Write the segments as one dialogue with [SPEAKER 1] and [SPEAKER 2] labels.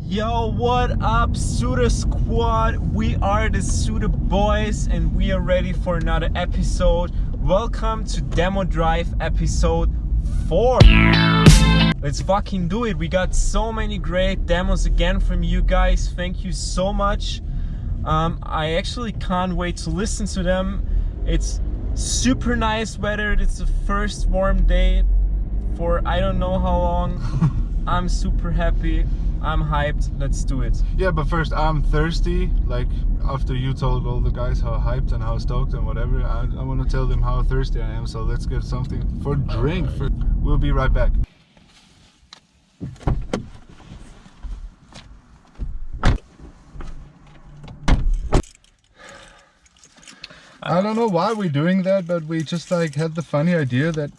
[SPEAKER 1] Yo, what up, ZOOTAH squad? We are the ZOOTAH boys and we are ready for another episode. Welcome to Demo Drive episode 4. Let's fucking do it. We got so many great demos again from you guys. Thank you so much. I actually can't wait to listen to them. It's super nice weather. It's the first warm day for I don't know how long. I'm super happy. I'm hyped. Let's do it.
[SPEAKER 2] Yeah, but first I'm thirsty. Like after you told all the guys how hyped and how stoked and whatever, I want to tell them how thirsty I am. So let's get something for drink first. We'll be right back. I don't know why we're doing that, but we just like had the funny idea that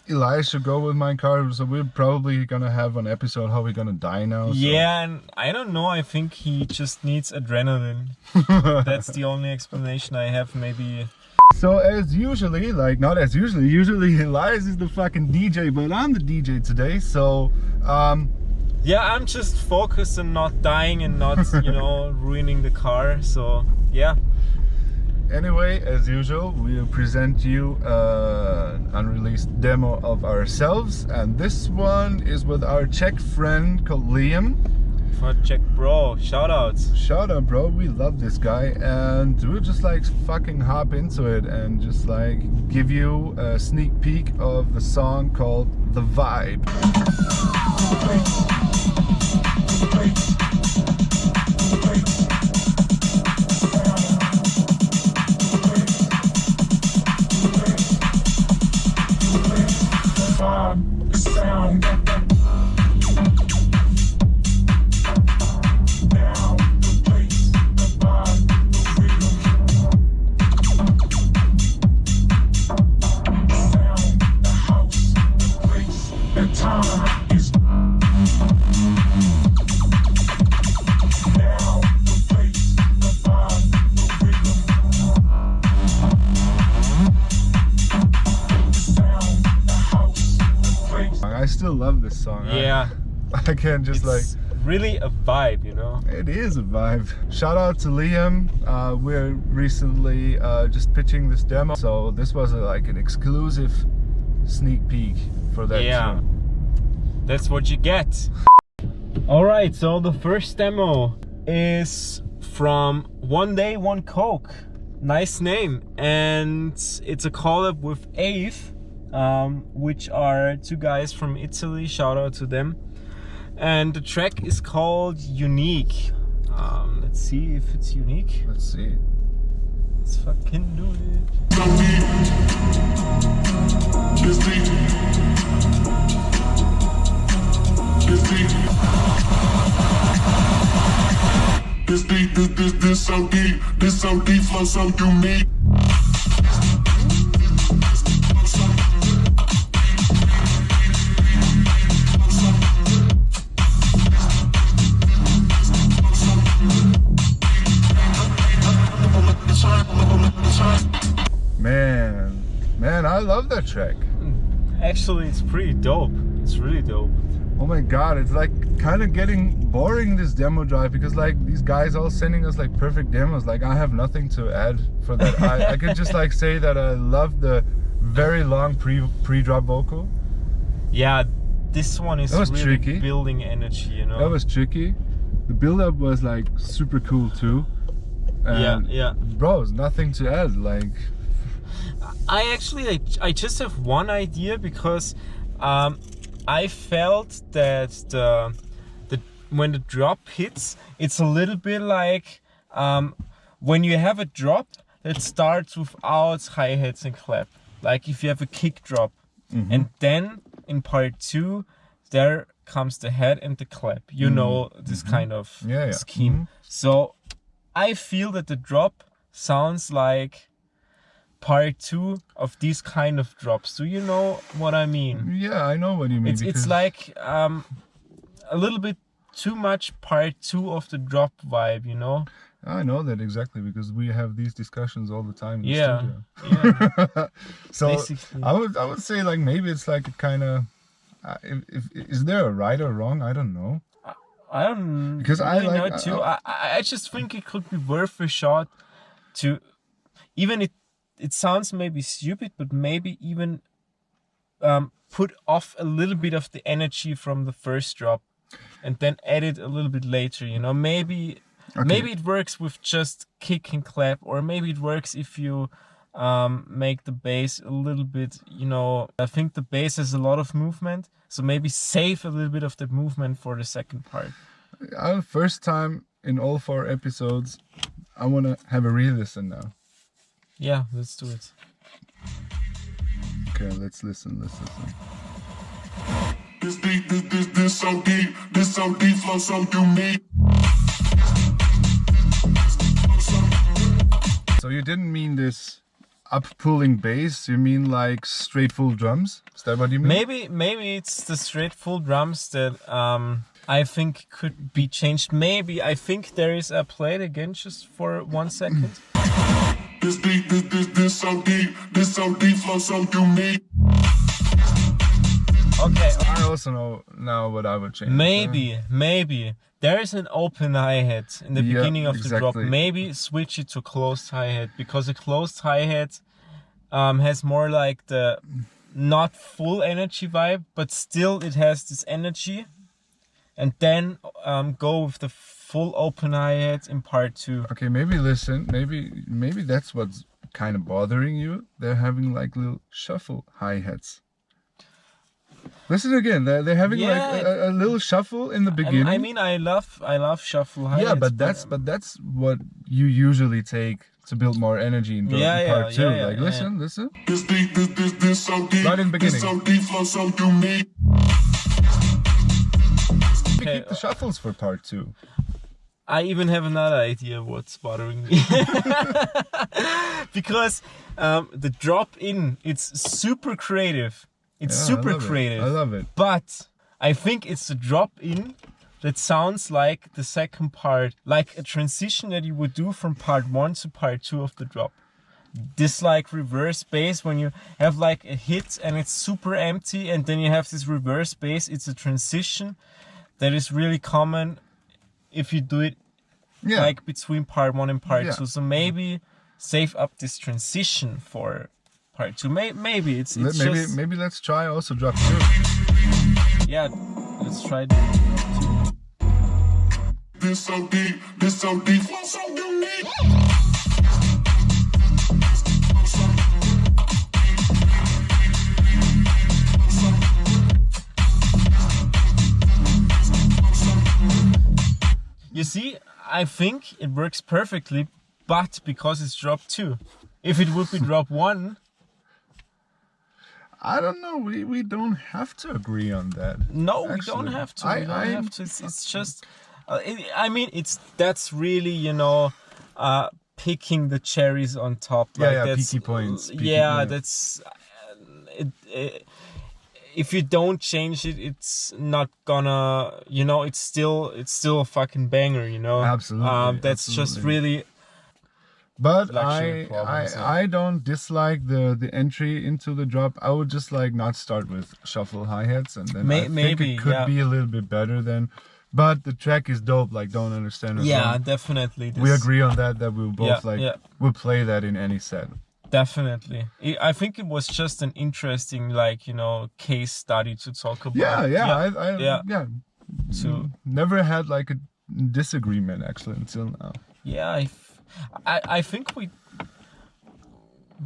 [SPEAKER 2] Elias should go with my car, so we're probably gonna have an episode how we're gonna die now. So.
[SPEAKER 1] Yeah, and I don't know, I think he just needs adrenaline. That's the only explanation I have, maybe.
[SPEAKER 2] So as usually, like not as usually Elias is the fucking DJ, but I'm the DJ today, so
[SPEAKER 1] yeah, I'm just focused on not dying and not, you know, ruining the car, so yeah.
[SPEAKER 2] Anyway, as usual, we'll present you an unreleased demo of ourselves, and this one is with our Czech friend called Liam.
[SPEAKER 1] For Czech bro, shoutouts.
[SPEAKER 2] Shout out, bro, we love this guy, and we'll just like fucking hop into it and just like give you a sneak peek of the song called The Vibe. I still love this song.
[SPEAKER 1] Yeah.
[SPEAKER 2] I can't just
[SPEAKER 1] it's really a vibe, you know?
[SPEAKER 2] It is a vibe. Shout out to Liam. We're recently just pitching this demo, so this was like an exclusive sneak peek for that.
[SPEAKER 1] Yeah, tune. That's what you get. Alright, so the first demo is from One Day, One Coke. Nice name. And it's a collab with Ave, which are two guys from Italy. Shout out to them. And the track is called Unique. Let's see if it's unique.
[SPEAKER 2] Let's see.
[SPEAKER 1] Let's fucking do it.
[SPEAKER 3] This so deep, flow so unique.
[SPEAKER 2] Man, I love that track.
[SPEAKER 1] Actually, it's pretty dope. It's really dope.
[SPEAKER 2] Oh my god, it's like kind of getting boring, this demo drive, because like these guys all sending us like perfect demos. Like I have nothing to add for that. I could just like say that I love the very long pre-drop vocal.
[SPEAKER 1] Yeah, this one is really
[SPEAKER 2] tricky.
[SPEAKER 1] Building energy, you know.
[SPEAKER 2] That was tricky. The build-up was like super cool too. And
[SPEAKER 1] yeah.
[SPEAKER 2] Bro, nothing to add. Like
[SPEAKER 1] I just have one idea, because I felt that when the drop hits, it's a little bit like when you have a drop that starts without hi-hats and clap. Like if you have a kick drop, and then in part 2 there comes the head and the clap. You know this kind of scheme. So I feel that the drop sounds like part 2 of these kind of drops. Do you know what I mean?
[SPEAKER 2] Yeah, I know what you mean.
[SPEAKER 1] It's like a little bit too much part 2 of the drop vibe, you know?
[SPEAKER 2] I know that exactly, because we have these discussions all the time in the studio.
[SPEAKER 1] Yeah.
[SPEAKER 2] So
[SPEAKER 1] basically.
[SPEAKER 2] I would say like maybe it's like a kind of is there a right or wrong? I don't know.
[SPEAKER 1] I don't
[SPEAKER 2] Because I
[SPEAKER 1] really
[SPEAKER 2] like-
[SPEAKER 1] know too. I just think it could be worth a shot to even it sounds maybe stupid, but maybe even put off a little bit of the energy from the first drop and then add it a little bit later, you know. Maybe it works with just kick and clap, or maybe it works if you make the bass a little bit, you know. I think the bass has a lot of movement, so maybe save a little bit of the movement for the second part.
[SPEAKER 2] First time in all 4 episodes, I want to have a re-listen now.
[SPEAKER 1] Yeah, let's do it.
[SPEAKER 2] Okay, let's listen.
[SPEAKER 3] This deep, this so deep, flow so unique.
[SPEAKER 2] So you didn't mean this up-pulling bass, you mean like straight full drums? Is that what you mean?
[SPEAKER 1] Maybe it's the straight full drums that I think could be changed. Maybe I think there is a play it again just for 1 second.
[SPEAKER 3] This deep, this so deep, flow so unique.
[SPEAKER 1] Okay.
[SPEAKER 2] I also know now what I would change.
[SPEAKER 1] Maybe there is an open hi-hat in the
[SPEAKER 2] Yeah,
[SPEAKER 1] beginning of the drop.
[SPEAKER 2] exactly.
[SPEAKER 1] Maybe switch it to closed hi-hat, because a closed hi-hat has more like the not full energy vibe, but still it has this energy. And then go with the full open hi-hat in part 2.
[SPEAKER 2] Okay, maybe listen. Maybe that's what's kind of bothering you. They're having like little shuffle hi-hats. Listen again. They're having like a little shuffle in the beginning.
[SPEAKER 1] I mean, I love shuffle hi-hats.
[SPEAKER 2] Yeah, but that's what you usually take to build more energy in part 2. Like listen.
[SPEAKER 3] This deep, this so deep,
[SPEAKER 2] Right in the beginning.
[SPEAKER 3] this so deep, flow so unique.
[SPEAKER 2] Keep the shuffles for part 2.
[SPEAKER 1] I even have another idea what's bothering me. Because the drop in, it's super creative. It's super creative.
[SPEAKER 2] I love it.
[SPEAKER 1] But I think it's the drop in that sounds like the second part, like a transition that you would do from part 1 to part 2 of the drop. This like reverse bass, when you have like a hit and it's super empty, and then you have this reverse bass, it's a transition that is really common if you do it like between part 1 and part 2. So maybe save up this transition for part 2. Maybe it's just...
[SPEAKER 2] Maybe let's try also drop 2.
[SPEAKER 1] Yeah, let's try it.
[SPEAKER 3] This so deep, flow so unique.
[SPEAKER 1] You see, I think it works perfectly, but because it's drop 2. If it would be drop 1...
[SPEAKER 2] I don't know. We don't have to agree on that.
[SPEAKER 1] No,
[SPEAKER 2] actually.
[SPEAKER 1] we don't have to. We don't have to. It's just... I mean, that's really, you know, picking the cherries on top. Like that's,
[SPEAKER 2] peaky points.
[SPEAKER 1] That's... if you don't change it, it's not gonna, you know, it's still a fucking banger, you know.
[SPEAKER 2] Absolutely.
[SPEAKER 1] That's just really.
[SPEAKER 2] But I don't dislike the entry into the drop. I would just like not start with shuffle hi-hats, and then I think it could be a little bit better then. But the track is dope. Like, don't understand it wrong.
[SPEAKER 1] Definitely.
[SPEAKER 2] We agree on that we'll both we'll play that in any set.
[SPEAKER 1] Definitely. I think it was just an interesting, like, you know, case study to talk about.
[SPEAKER 2] Yeah.
[SPEAKER 1] So
[SPEAKER 2] never had like a disagreement actually until now.
[SPEAKER 1] Yeah, I think we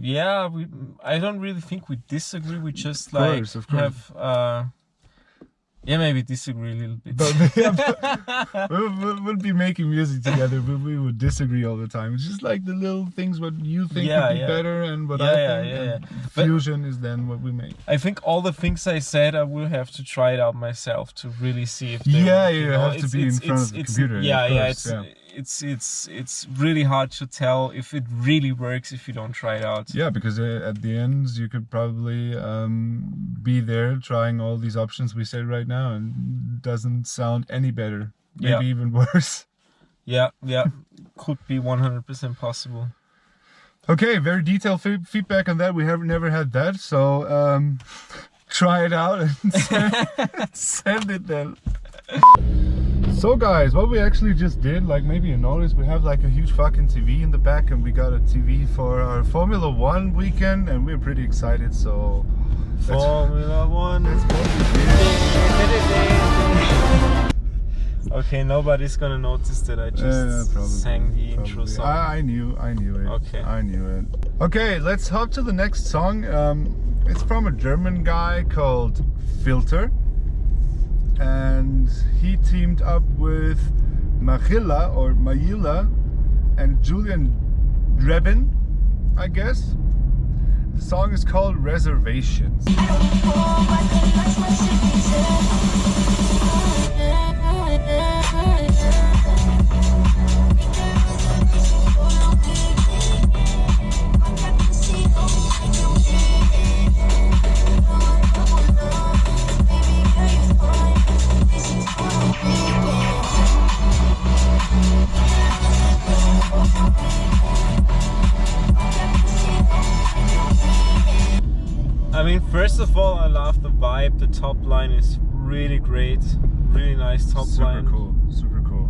[SPEAKER 1] I don't really think we disagree. We just
[SPEAKER 2] of course.
[SPEAKER 1] have maybe disagree a little bit.
[SPEAKER 2] But we'll be making music together, but we would disagree all the time. It's just like the little things what you think would be better and what I think. And fusion is then what we make.
[SPEAKER 1] I think all the things I said, I will have to try it out myself to really see if they
[SPEAKER 2] work, you have to be in front of the computer.
[SPEAKER 1] It's really hard to tell if it really works if you don't try it out.
[SPEAKER 2] Yeah, because at the end you could probably be there trying all these options we said right now, and it doesn't sound any better. Maybe even worse.
[SPEAKER 1] Yeah, could be 100% possible.
[SPEAKER 2] Okay, very detailed feedback on that. We have never had that, so try it out and send it then. So guys, what we actually just did, like maybe you noticed, we have like a huge fucking TV in the back, and we got a TV for our Formula 1 weekend, and we're pretty excited. So
[SPEAKER 1] Formula 1.
[SPEAKER 2] that's what we did.
[SPEAKER 1] Okay, nobody's gonna notice that I just sang the intro song.
[SPEAKER 2] I knew it.
[SPEAKER 1] Okay.
[SPEAKER 2] I knew it. Okay, let's hop to the next song. It's from a German guy called Filter, and he teamed up with Mayila and Julian Drebin, I guess. The song is called Reservations.
[SPEAKER 1] I mean, first of all, I love the vibe. The top line is really great, really nice top line.
[SPEAKER 2] Super cool.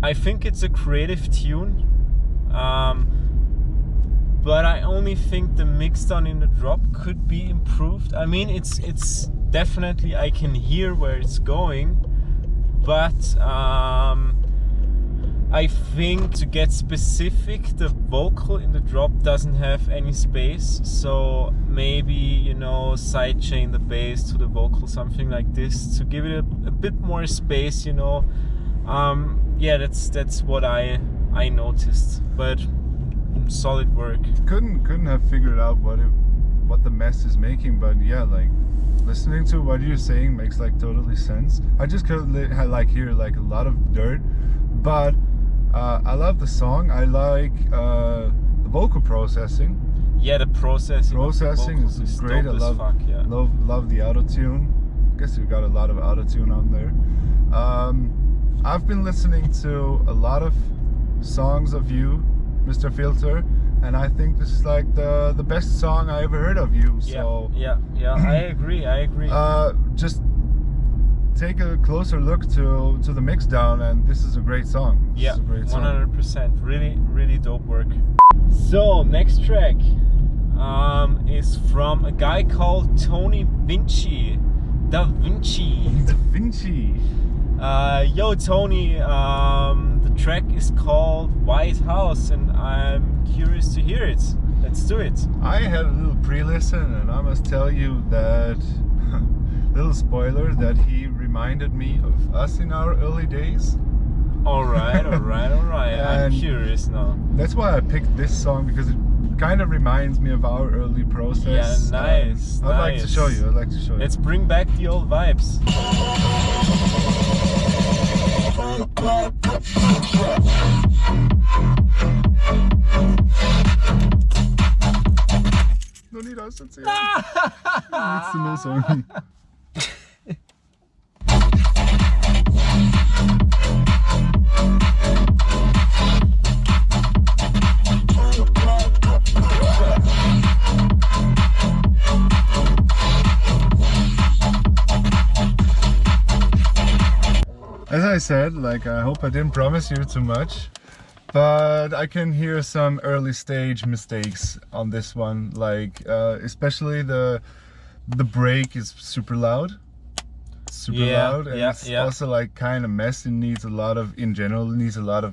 [SPEAKER 1] I think it's a creative tune, but I only think the mix down in the drop could be improved. I mean, it's definitely, I can hear where it's going, but I think to get specific, the vocal in the drop doesn't have any space, so maybe, you know, sidechain the bass to the vocal, something like this, to give it a bit more space, you know. Yeah, that's what I noticed, but solid work.
[SPEAKER 2] Couldn't have figured out what the mess is making, but yeah, like listening to what you're saying makes like totally sense. I just could like hear like a lot of dirt, but I love the song. I like the vocal processing.
[SPEAKER 1] Yeah, the processing
[SPEAKER 2] is great. I love the auto-tune. I guess you got a lot of auto-tune on there. I've been listening to a lot of songs of you, Mr. Filter, and I think this is like the best song I ever heard of you. So
[SPEAKER 1] yeah, I agree.
[SPEAKER 2] Just take a closer look to the mix down, and this is a great song.
[SPEAKER 1] Yeah, 100%. Really dope work. So next track is from a guy called Tony Da Vinci. Yo Tony, the track is called White House, and I'm curious to hear it. Let's do it.
[SPEAKER 2] I had a little pre-listen, and I must tell you that little spoiler, that he reminded me of us in our early days.
[SPEAKER 1] Alright. I'm curious now.
[SPEAKER 2] That's why I picked this song, because it kind of reminds me of our early process.
[SPEAKER 1] Yeah, nice.
[SPEAKER 2] I'd like to show you.
[SPEAKER 1] Let's bring back the old vibes.
[SPEAKER 2] No need us to say. It's the new song. As I said, like, I hope I didn't promise you too much, but I can hear some early stage mistakes on this one, like especially the break is super loud, and it's also like kind of messy, needs a lot of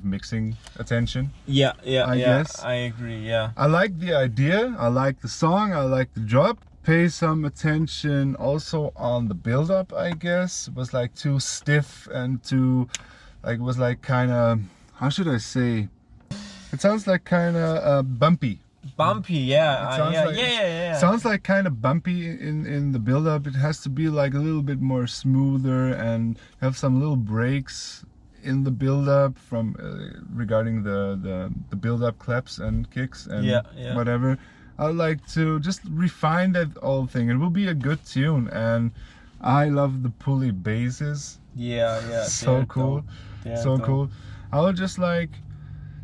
[SPEAKER 2] mixing attention. I guess.
[SPEAKER 1] I agree. Yeah,
[SPEAKER 2] I like the idea, I like the song, I like the drop. Pay some attention also on the build-up, I guess. It was like too stiff and too, like, it was like kind of, how should I say? It sounds like kind of bumpy.
[SPEAKER 1] Yeah.
[SPEAKER 2] Sounds like kind of bumpy in the build-up. It has to be like a little bit more smoother and have some little breaks in the build-up from regarding the build-up claps and kicks and whatever. I'd like to just refine that whole thing. It will be a good tune, and I love the pulley basses.
[SPEAKER 1] Yeah.
[SPEAKER 2] So cool. So cool. I'll just like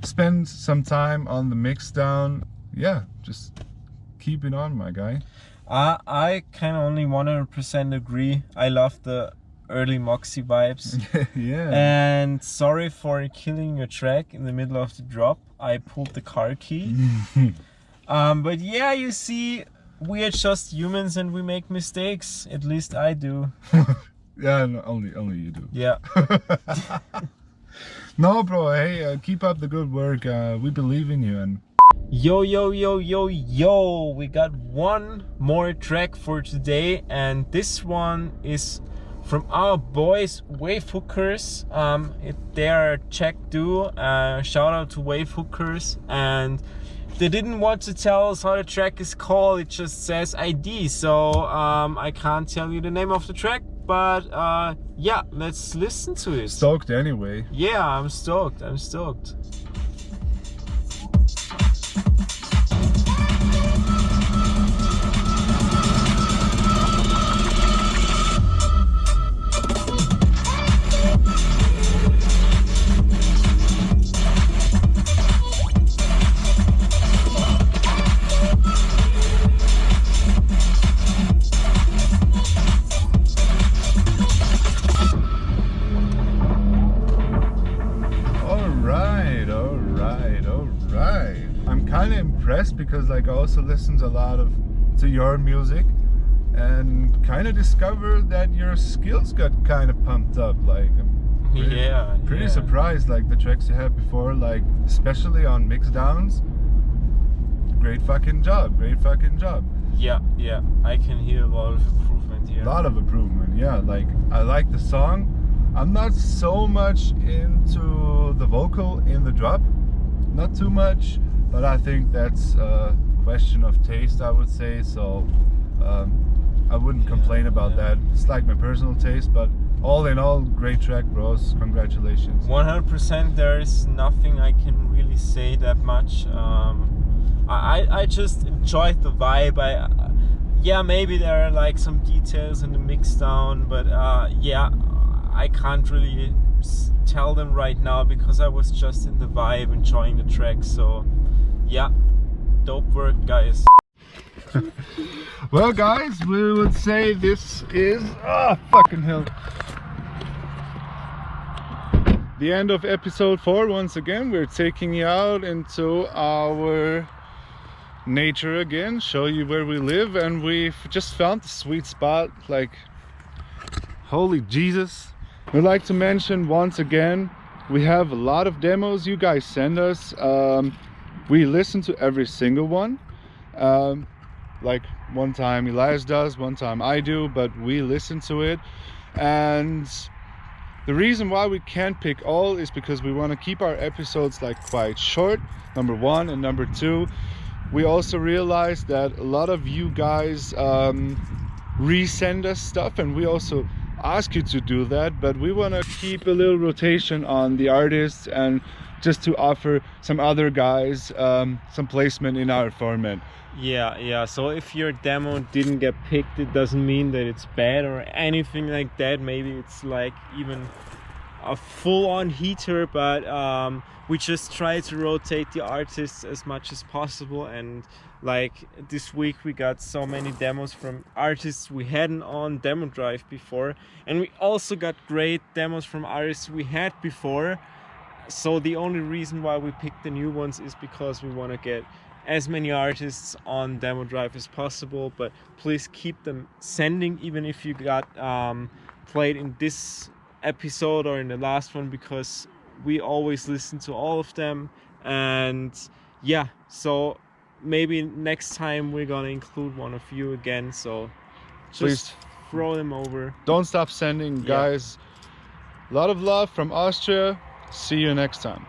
[SPEAKER 2] spend some time on the mix down. Yeah, just keep it on, my guy.
[SPEAKER 1] I can only 100% agree. I love the early Moxie vibes.
[SPEAKER 2] Yeah.
[SPEAKER 1] And sorry for killing your track in the middle of the drop. I pulled the car key. But yeah, you see, we are just humans and we make mistakes. At least I do.
[SPEAKER 2] Yeah, no, only you do.
[SPEAKER 1] Yeah.
[SPEAKER 2] No, bro. Hey, keep up the good work. We believe in you. And
[SPEAKER 1] Yo, yo, yo, yo, yo. We got one more track for today, and this one is from our boys Wave Hookers. They are a Czech duo. Shout out to Wave Hookers. And they didn't want to tell us how the track is called. It just says ID, so I can't tell you the name of the track. But yeah, let's listen to it.
[SPEAKER 2] stoked anyway.
[SPEAKER 1] Yeah, I'm stoked. I'm stoked.
[SPEAKER 2] Alright. I'm kind of impressed because like I also listened a lot to your music and kind of discovered that your skills got kind of pumped up. Like I'm pretty surprised, like the tracks you had before, like especially on mix downs. Great fucking job.
[SPEAKER 1] Yeah, I can hear a lot of improvement here.
[SPEAKER 2] A lot of improvement, yeah. Like I like the song. I'm not so much into the vocal in the drop, not too much, but I think that's a question of taste, I would say. So I wouldn't complain about that. It's like my personal taste, but all in all, great track, bros. Congratulations.
[SPEAKER 1] 100%. There is nothing I can really say that much. I just enjoyed the vibe. Yeah, maybe there are like some details in the mix down, but yeah, I can't really tell them right now because I was just in the vibe, enjoying the track. So yeah, dope work, guys.
[SPEAKER 2] Well, guys, we would say this is fucking hell, the end of episode 4. Once again, we're taking you out into our nature again, show you where we live, and we've just found the sweet spot. Like, holy Jesus. We'd like to mention once again, we have a lot of demos you guys send us. We listen to every single one. Like one time Elias does, one time I do, but we listen to it. And the reason why we can't pick all is because we want to keep our episodes like quite short, number one, and number two, we also realize that a lot of you guys resend us stuff, and we also ask you to do that, but we want to keep a little rotation on the artists and just to offer some other guys some placement in our format.
[SPEAKER 1] Yeah, so if your demo didn't get picked, it doesn't mean that it's bad or anything like that. Maybe it's like even a full-on heater, but we just try to rotate the artists as much as possible. And like this week we got so many demos from artists we hadn't on demo drive before, and we also got great demos from artists we had before. So the only reason why we picked the new ones is because we want to get as many artists on demo drive as possible. But please keep them sending, even if you got played in this episode or in the last one, because we always listen to all of them. And yeah, so maybe next time we're gonna include one of you again, so just please throw them over.
[SPEAKER 2] Don't stop sending, guys. A lot of love from Austria. See you next time.